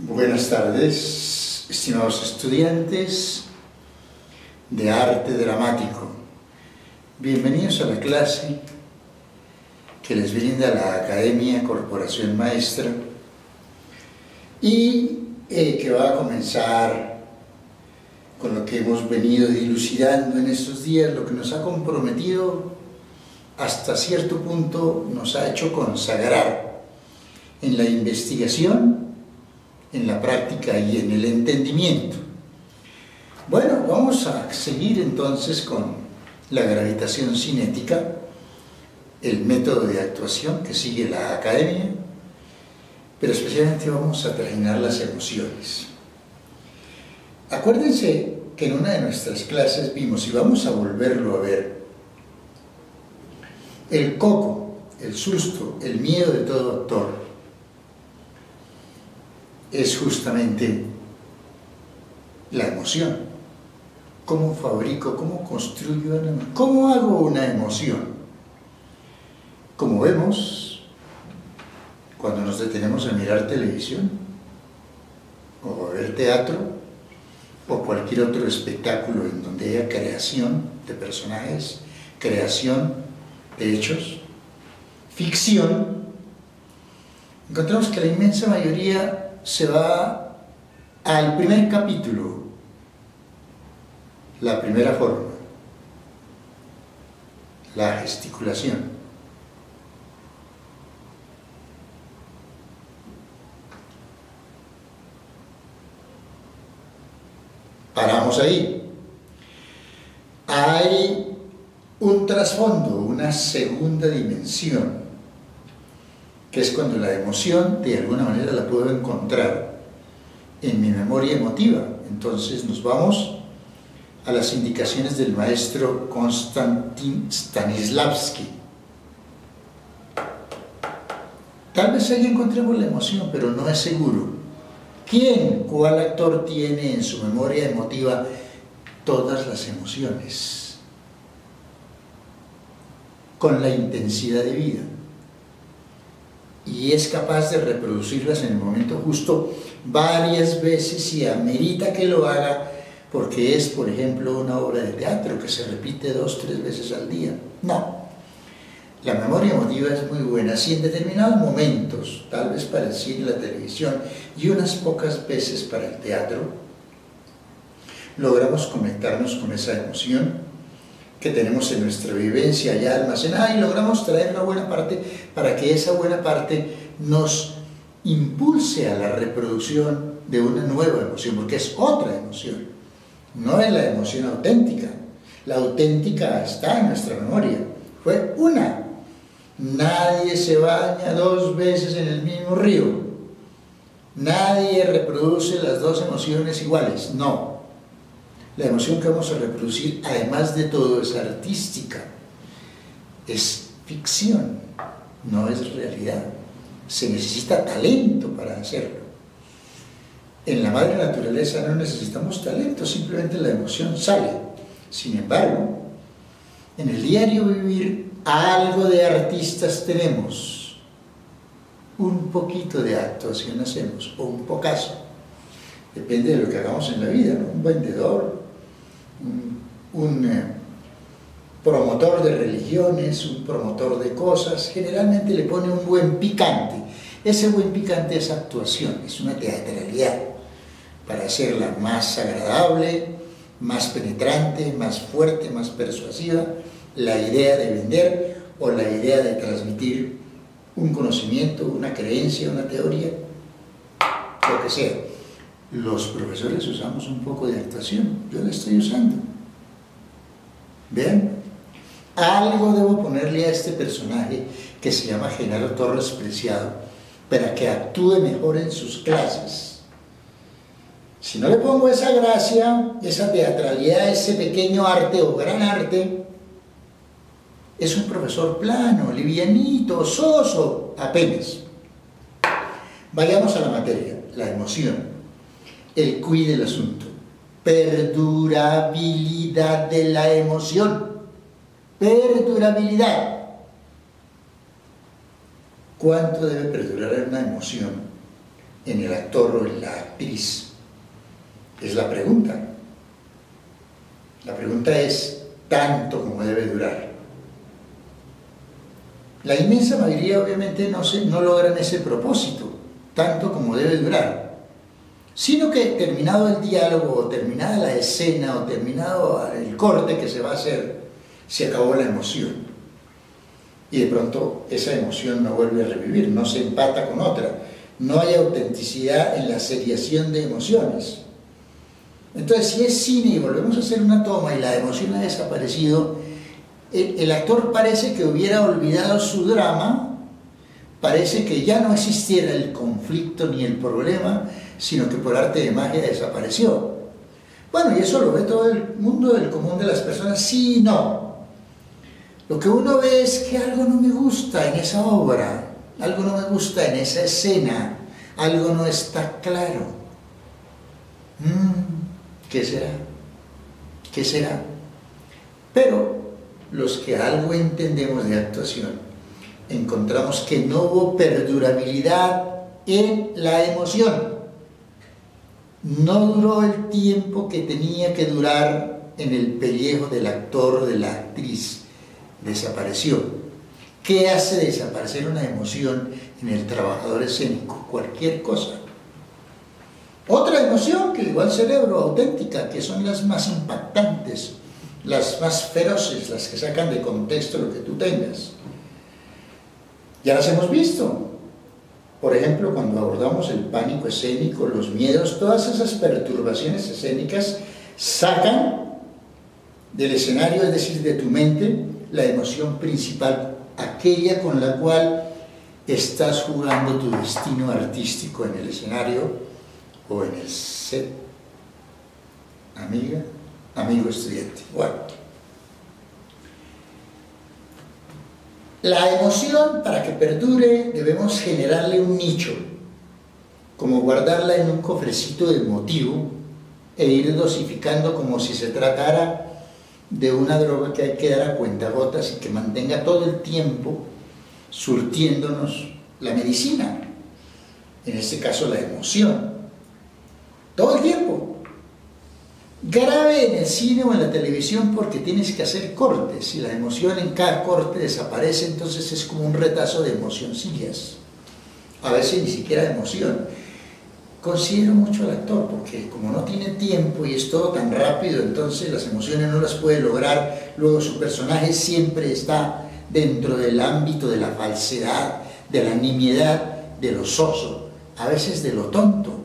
Buenas tardes, estimados estudiantes de arte dramático. Bienvenidos a la clase que les brinda la Academia Corporación Maestra y que va a comenzar con lo que hemos venido dilucidando en estos días, lo que nos ha comprometido hasta cierto punto, nos ha hecho consagrar en la investigación, en la práctica y en el entendimiento. Bueno, vamos a seguir entonces con la gravitación cinética, el método de actuación que sigue la academia, pero especialmente vamos a trajinar las emociones. Acuérdense que en una de nuestras clases vimos, y vamos a volverlo a ver, el coco, el susto, el miedo de todo actor es justamente la emoción. ¿Cómo fabrico, cómo construyo una emoción? ¿Cómo hago una emoción? Como vemos, cuando nos detenemos a mirar televisión, o a ver teatro, o cualquier otro espectáculo en donde haya creación de personajes, creación de hechos, ficción, encontramos que la inmensa mayoría se va al primer capítulo, la primera forma, la gesticulación. Paramos ahí. Hay un trasfondo, una segunda dimensión, que es cuando la emoción de alguna manera la puedo encontrar en mi memoria emotiva. Entonces nos vamos a las indicaciones del maestro Konstantin Stanislavski. Tal vez ahí encontremos la emoción, pero no es seguro. ¿Cuál actor tiene en su memoria emotiva todas las emociones con la intensidad de vida? Y es capaz de reproducirlas en el momento justo varias veces y amerita que lo haga porque es, por ejemplo, una obra de teatro que se repite 2 o 3 veces al día. No, la memoria emotiva es muy buena si en determinados momentos, tal vez para el cine y la televisión y unas pocas veces para el teatro, logramos conectarnos con esa emoción que tenemos en nuestra vivencia ya almacenada y logramos traer una buena parte para que esa buena parte nos impulse a la reproducción de una nueva emoción, porque es otra emoción, no es la emoción auténtica. La auténtica está en nuestra memoria, fue una. Nadie se baña 2 veces en el mismo río, nadie reproduce las 2 emociones iguales, no. La emoción que vamos a reproducir, además de todo, es artística, es ficción, no es realidad. Se necesita talento para hacerlo. En la madre naturaleza no necesitamos talento, simplemente la emoción sale. Sin embargo, en el diario vivir algo de artistas tenemos, un poquito de actuación hacemos, o un pocazo, depende de lo que hagamos en la vida, ¿no? Un vendedor, un promotor de religiones, un promotor de cosas, generalmente le pone un buen picante. Ese buen picante es actuación, es una teatralidad, para hacerla más agradable, más penetrante, más fuerte, más persuasiva, la idea de vender o la idea de transmitir un conocimiento, una creencia, una teoría, lo que sea. Los profesores usamos un poco de actuación, yo la estoy usando. ¿Vean? Algo debo ponerle a este personaje que se llama Genaro Torres Preciado para que actúe mejor en sus clases. Si no le pongo esa gracia, esa teatralidad, ese pequeño arte o gran arte, es un profesor plano, livianito, soso, apenas. Vayamos a la materia, la emoción. El quid del asunto, perdurabilidad de la emoción, perdurabilidad. ¿Cuánto debe perdurar una emoción en el actor o en la actriz? Es la pregunta. La pregunta es, ¿tanto como debe durar? La inmensa mayoría obviamente no logran ese propósito, tanto como debe durar, sino que terminado el diálogo, o terminada la escena, o terminado el corte que se va a hacer, se acabó la emoción. Y de pronto esa emoción no vuelve a revivir, no se empata con otra. No hay autenticidad en la seriación de emociones. Entonces, si es cine y volvemos a hacer una toma y la emoción ha desaparecido, el actor parece que hubiera olvidado su drama, parece que ya no existiera el conflicto ni el problema, sino que por arte de magia desapareció. Bueno, y eso lo ve todo el mundo del común de las personas, sí y no. Lo que uno ve es que algo no me gusta en esa obra, algo no me gusta en esa escena, algo no está claro. ¿Qué será? ¿Qué será? Pero los que algo entendemos de actuación, encontramos que no hubo perdurabilidad en la emoción. No duró el tiempo que tenía que durar en el pellejo del actor o de la actriz. Desapareció. ¿Qué hace desaparecer una emoción en el trabajador escénico? Cualquier cosa. Otra emoción que igual cerebro, auténtica, que son las más impactantes, las más feroces, las que sacan de contexto lo que tú tengas. Ya las hemos visto. Por ejemplo, cuando abordamos el pánico escénico, los miedos, todas esas perturbaciones escénicas sacan del escenario, es decir, de tu mente, la emoción principal, aquella con la cual estás jugando tu destino artístico en el escenario o en el set. Amiga, amigo estudiante. Bueno, la emoción, para que perdure, debemos generarle un nicho, como guardarla en un cofrecito de motivo e ir dosificando como si se tratara de una droga que hay que dar a cuentagotas y que mantenga todo el tiempo surtiéndonos la medicina, en este caso la emoción, todo el tiempo. Grave en el cine o en la televisión porque tienes que hacer cortes y la emoción en cada corte desaparece, entonces es como un retazo de emocioncillas, a veces ni siquiera de emoción. Considero mucho al actor porque como no tiene tiempo y es todo tan rápido, entonces las emociones no las puede lograr, luego su personaje siempre está dentro del ámbito de la falsedad, de la nimiedad, de lo soso, a veces de lo tonto.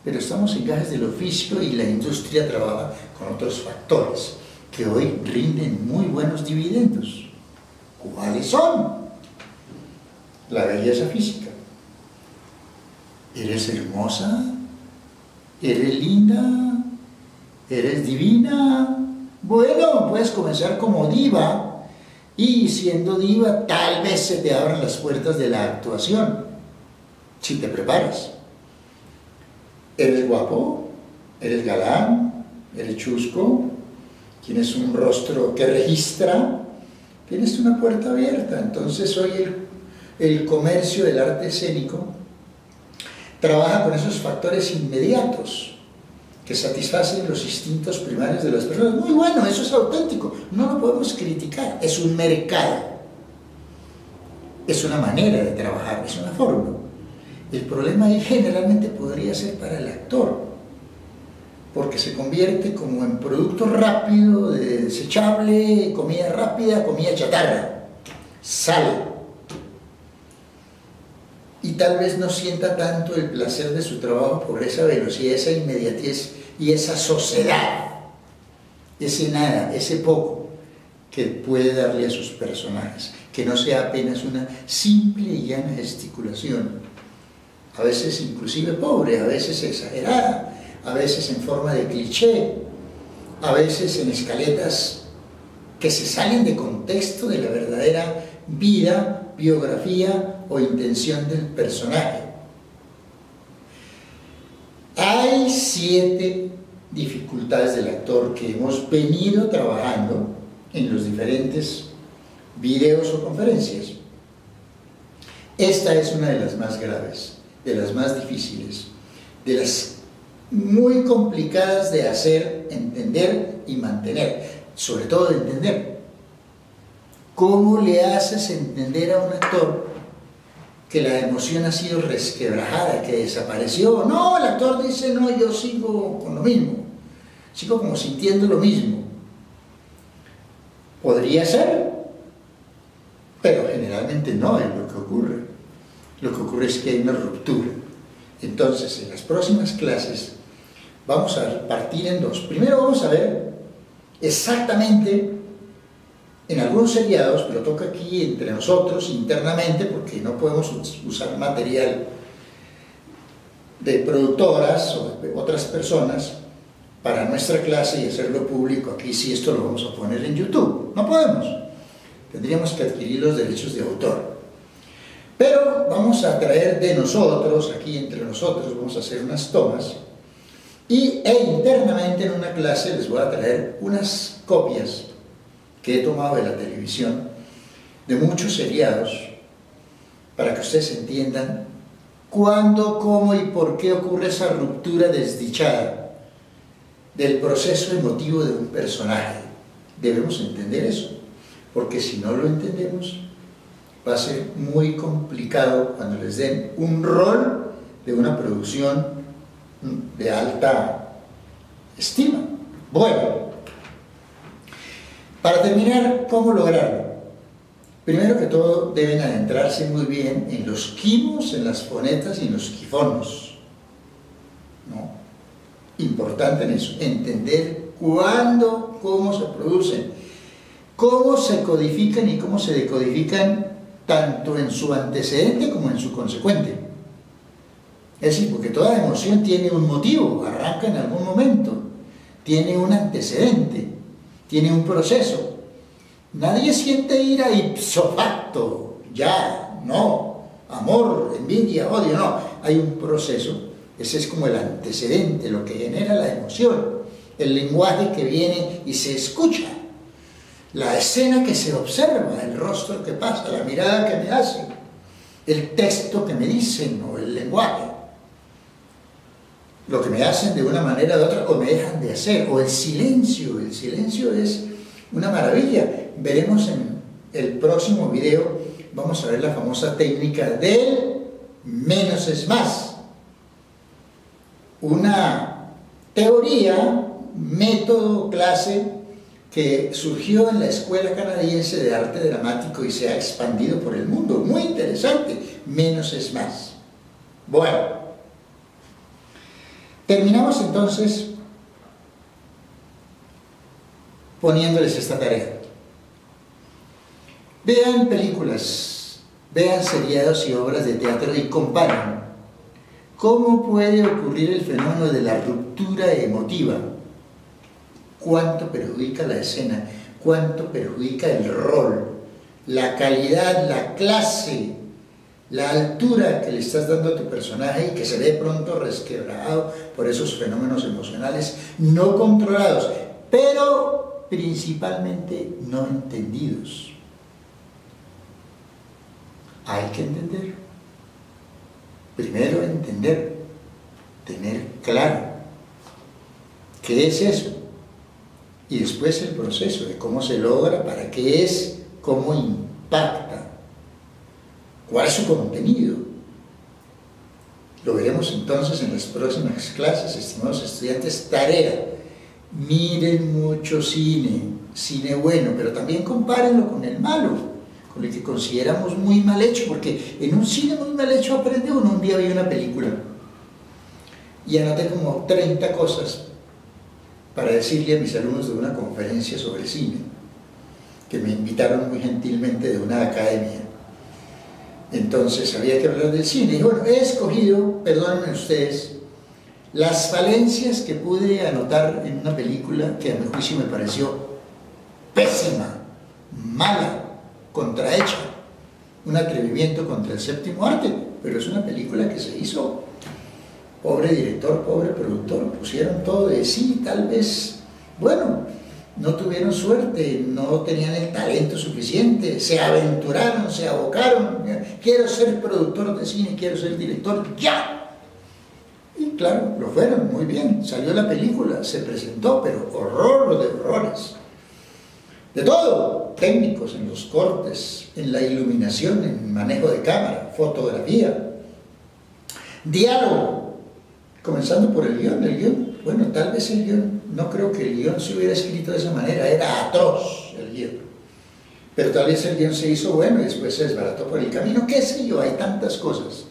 Pero estamos en gajes del oficio y la industria trabaja con otros factores que hoy rinden muy buenos dividendos. ¿Cuáles son? La belleza física. ¿Eres hermosa? ¿Eres linda? ¿Eres divina? Bueno, puedes comenzar como diva y siendo diva tal vez se te abran las puertas de la actuación, si te preparas. ¿Eres guapo? ¿Eres galán? ¿Eres chusco? ¿Tienes un rostro que registra? Tienes una puerta abierta. Entonces hoy el comercio del arte escénico trabaja con esos factores inmediatos que satisfacen los instintos primarios de las personas. Muy bueno, eso es auténtico, no lo podemos criticar, es un mercado, es una manera de trabajar, es una forma. El problema ahí generalmente podría ser para el actor, porque se convierte como en producto rápido, desechable, comida rápida, comida chatarra, sal. Y tal vez no sienta tanto el placer de su trabajo por esa velocidad, esa inmediatez y esa sociedad, ese nada, ese poco que puede darle a sus personajes, que no sea apenas una simple y llana gesticulación, a veces inclusive pobre, a veces exagerada, a veces en forma de cliché, a veces en escaletas que se salen de contexto de la verdadera vida, biografía o intención del personaje. Hay 7 dificultades del actor que hemos venido trabajando en los diferentes videos o conferencias. Esta es una de las más graves. de las más difíciles, de las muy complicadas de hacer, entender y mantener, sobre todo de entender. ¿Cómo le haces entender a un actor que la emoción ha sido resquebrajada, que desapareció? No, el actor dice, no, yo sigo con lo mismo, sigo como sintiendo lo mismo. Podría ser, pero generalmente no es lo que ocurre. Lo que ocurre es que hay una ruptura. Entonces, en las próximas clases vamos a partir en dos. Primero vamos a ver exactamente, en algunos seriados, pero toca aquí entre nosotros internamente, porque no podemos usar material de productoras o de otras personas para nuestra clase y hacerlo público aquí, si esto lo vamos a poner en YouTube. No podemos. Tendríamos que adquirir los derechos de autor. Pero vamos a traer de nosotros, aquí entre nosotros, vamos a hacer unas tomas e internamente en una clase les voy a traer unas copias que he tomado de la televisión, de muchos seriados, para que ustedes entiendan cuándo, cómo y por qué ocurre esa ruptura desdichada del proceso emotivo de un personaje. Debemos entender eso, porque si no lo entendemos, va a ser muy complicado cuando les den un rol de una producción de alta estima. Bueno, para terminar, ¿cómo lograrlo? Primero que todo, deben adentrarse muy bien en los quimos, en las fonetas y en los quifonos, ¿no? Importante en eso, entender cuándo, cómo se producen, cómo se codifican y cómo se decodifican tanto en su antecedente como en su consecuente. Es decir, porque toda emoción tiene un motivo, arranca en algún momento, tiene un antecedente, tiene un proceso. Nadie siente ira ipso facto, ya, no, amor, envidia, odio, no. Hay un proceso, ese es como el antecedente, lo que genera la emoción, el lenguaje que viene y se escucha, la escena que se observa, el rostro que pasa, la mirada que me hacen, el texto que me dicen o el lenguaje, lo que me hacen de una manera o de otra o me dejan de hacer, o el silencio es una maravilla. Veremos en el próximo video, vamos a ver la famosa técnica del menos es más, una teoría, método, clase que surgió en la Escuela Canadiense de Arte Dramático y se ha expandido por el mundo. Muy interesante, menos es más. Bueno, terminamos entonces poniéndoles esta tarea. Vean películas, vean seriados y obras de teatro y comparen cómo puede ocurrir el fenómeno de la ruptura emotiva. Cuánto perjudica la escena, cuánto perjudica el rol, la calidad, la clase, la altura que le estás dando a tu personaje y que se ve pronto resquebrajado por esos fenómenos emocionales no controlados, pero principalmente no entendidos. Hay que entender. Primero entender, tener claro qué es eso. Y después el proceso de cómo se logra, para qué es, cómo impacta, cuál es su contenido. Lo veremos entonces en las próximas clases, estimados estudiantes. Tarea: miren mucho cine, cine bueno, pero también compárenlo con el malo, con el que consideramos muy mal hecho, porque en un cine muy mal hecho aprende uno. Un día vi una película y anoté como 30 cosas para decirle a mis alumnos de una conferencia sobre cine, que me invitaron muy gentilmente de una academia. Entonces había que hablar del cine, y bueno, he escogido, perdónenme ustedes, las falencias que pude anotar en una película que a mi juicio me pareció pésima, mala, contrahecha, un atrevimiento contra el séptimo arte, pero es una película que se hizo. Pobre director, pobre productor, pusieron todo de sí, tal vez, bueno, no tuvieron suerte, no tenían el talento suficiente, se aventuraron, se abocaron, quiero ser productor de cine, quiero ser director, ¡ya! Y claro, lo fueron, muy bien, salió la película, se presentó, pero horror de horrores. De todo, técnicos en los cortes, en la iluminación, en el manejo de cámara, fotografía, diálogo, comenzando por el guión, bueno, tal vez el guión, no creo que el guión se hubiera escrito de esa manera, era atroz el guión, pero tal vez el guión se hizo bueno y después se desbarató por el camino, qué sé yo, hay tantas cosas.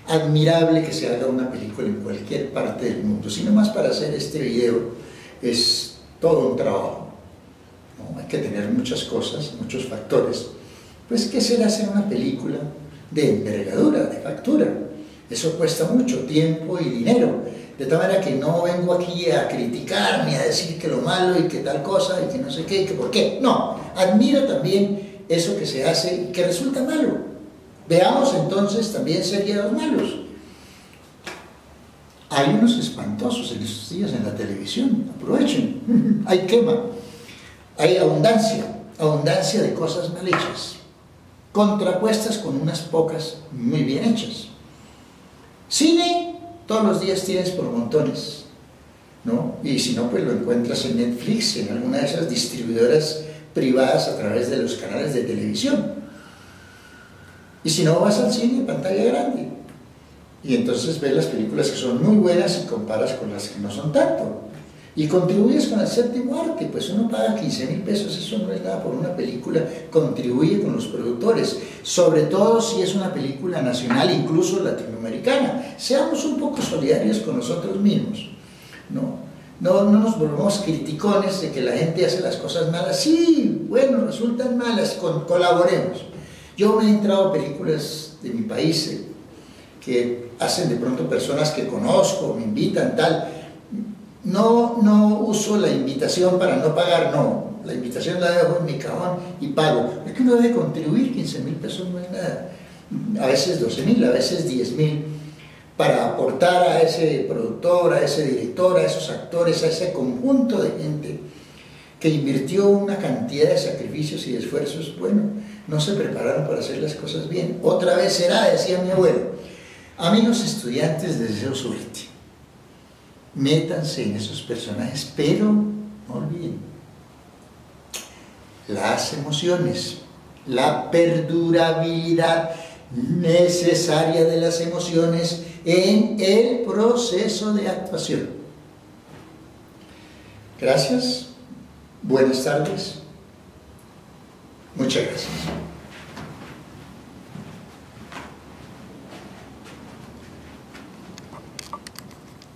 Admirable que se haga una película en cualquier parte del mundo, sino más para hacer este video es todo un trabajo, ¿no? Hay que tener muchas cosas, muchos factores. Pues ¿qué será hacer una película de envergadura, de factura? Eso cuesta mucho tiempo y dinero, de tal manera que no vengo aquí a criticar ni a decir que lo malo y que tal cosa y que no sé qué y que por qué, no, admiro también eso que se hace y que resulta malo. Veamos entonces también seriados malos. Hay unos espantosos en estos días en la televisión, aprovechen, hay quema, hay abundancia de cosas mal hechas, contrapuestas con unas pocas muy bien hechas. Cine, todos los días tienes por montones, ¿no? Y si no, pues lo encuentras en Netflix, en alguna de esas distribuidoras privadas a través de los canales de televisión. Y si no, vas al cine en pantalla grande. Y entonces ves las películas que son muy buenas y comparas con las que no son tanto. Y contribuyes con el séptimo arte, pues uno paga 15.000 pesos, eso no es nada por una película, contribuye con los productores, sobre todo si es una película nacional, incluso latinoamericana. Seamos un poco solidarios con nosotros mismos, ¿no? No nos volvamos criticones de que la gente hace las cosas malas. Sí, bueno, resultan malas, colaboremos. Yo me he entrado a películas de mi país que hacen de pronto personas que conozco, me invitan, tal. No uso la invitación para no pagar, no. La invitación la dejo en mi cajón y pago. Es que uno debe contribuir, 15.000 pesos no es nada. A veces 12.000, a veces 10.000, para aportar a ese productor, a ese director, a esos actores, a ese conjunto de gente que invirtió una cantidad de sacrificios y de esfuerzos. Bueno, no se prepararon para hacer las cosas bien. Otra vez será, decía mi abuelo. Amigos estudiantes, les deseo suerte. Métanse en esos personajes, pero no olviden las emociones, la perdurabilidad necesaria de las emociones en el proceso de actuación. Gracias, buenas tardes, muchas gracias.